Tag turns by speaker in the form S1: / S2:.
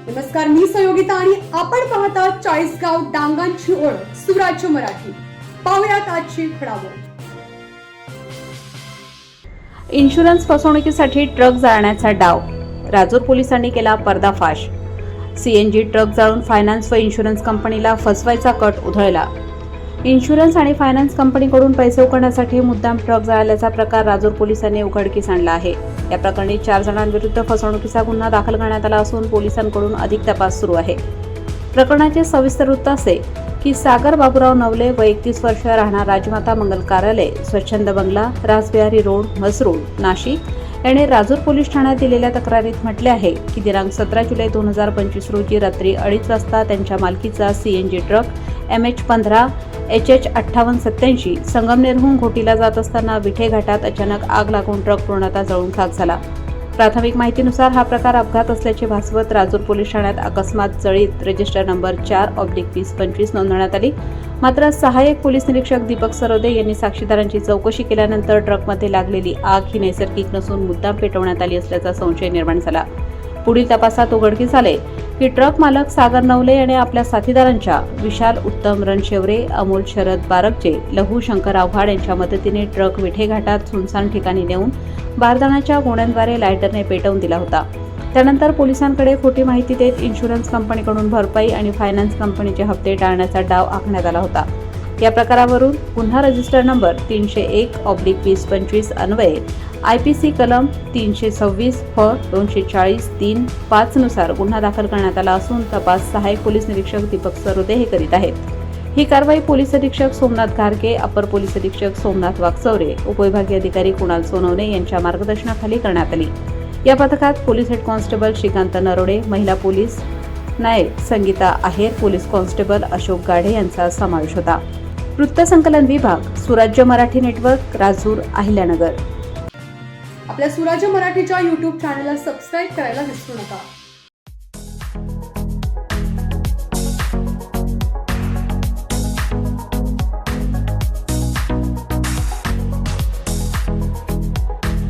S1: नमस्कार, मी संयोगिता आणि आपण पाहता चाळीसगाव डांगांची ओळख सुराज्य मराठी. पाहुयात आजची घडामोड.
S2: इन्शुरन्स फसवणुकीसाठी ट्रक जाळण्याचा डाव, राजूर पोलिसांनी केला पर्दाफाश. सीएनजी ट्रक जाळून फायनान्स व इन्शुरन्स कंपनीला फसवायचा कट उधळला. इन्शुरन्स आणि फायनान्स कंपनीकडून पैसे उकळण्यासाठी मुद्दाम ट्रक जाळल्याचा प्रकार राजूर पोलिसांनी उघडकीस आणला आहे. या प्रकरणी 4 जणांविरुद्ध फसवणुकीचा गुन्हा दाखल करण्यात आला असून पोलिसांकडून अधिक तपास सुरू आहे. प्रकरणाचे सविस्तर वृत्त असे की सागर बाबूराव नवले व 31 वर्ष, राहणार राजमाता मंगल कार्यालय, स्वच्छंद बंगला, रासबिहारी रोड, म्हसरूळ, नाशिक याने राजूर पोलीस ठाण्यात दिलेल्या तक्रारीत म्हटले आहे की दिनांक 17 जुलै 2025 रोजी रात्री 2:30 वाजता त्यांच्या मालकीचा सीएनजी ट्रक MH15 HH 5887 संगमनेरहून घोटीला जात असताना विठे घाटात अचानक आग लागून ट्रक पूर्णतः जळून खाक झाला. प्राथमिक माहितीनुसार हा प्रकार अपघात असल्याचे भासवत राजूर पोलीस ठाण्यात अकस्मात जळीत रजिस्टर नंबर 4/2025 नोंदवण्यात आली. मात्र सहाय्यक पोलीस निरीक्षक दीपक सरोदे यांनी साक्षीदारांची चौकशी केल्यानंतर ट्रकमध्ये लागलेली आग ही नैसर्गिक नसून मुद्दाम पेटवण्यात आली असल्याचा संशय निर्माण झाला. पुढील तपासात उघडकीस आले की ट्रक मालक सागर नवले याने आपल्या साथीदारांच्या विशाल उत्तम रणशेवरे, अमोल शरद बारगजे, लहू शंकर आव्हाड यांच्या मदतीने ट्रक विठे घाटात सुनसान ठिकाणी नेऊन बारदानाच्या गोण्यांद्वारे लायटरने पेटवून दिला होता. त्यानंतर पोलिसांकडे खोटी माहिती देत इन्शुरन्स कंपनीकडून भरपाई आणि फायनान्स कंपनीचे हप्ते टाळण्याचा डाव आखण्यात आला होता. या प्रकारावरून गुन्हा रजिस्टर नंबर 301/2025 अन्वये IPC कलम 326 फ 240-3-5 नुसार गुन्हा दाखल करण्यात आला असून तपास सहाय्यक पोलीस निरीक्षक दीपक सरोदे हे करीत आहेत. ही कारवाई पोलीस अधीक्षक सोमनाथ घारके, अपर पोलीस अधीक्षक सोमनाथ वागचौरे, उपविभागीय अधिकारी कुणाल सोनवणे यांच्या मार्गदर्शनाखाली करण्यात आली. या पथकात police head constable Shrikant Narode, महिला police naik Sangita Aher, police constable Ashok Gadhe यांचा समावेश होता. वृत्तसंकलन विभाग, सुराज्य मराठी नेटवर्क, राजूर, अहिल्यानगर.
S1: आपल्या सुराज्य मराठीच्या YouTube चॅनलला सबस्क्राईब करायला विसरू नका.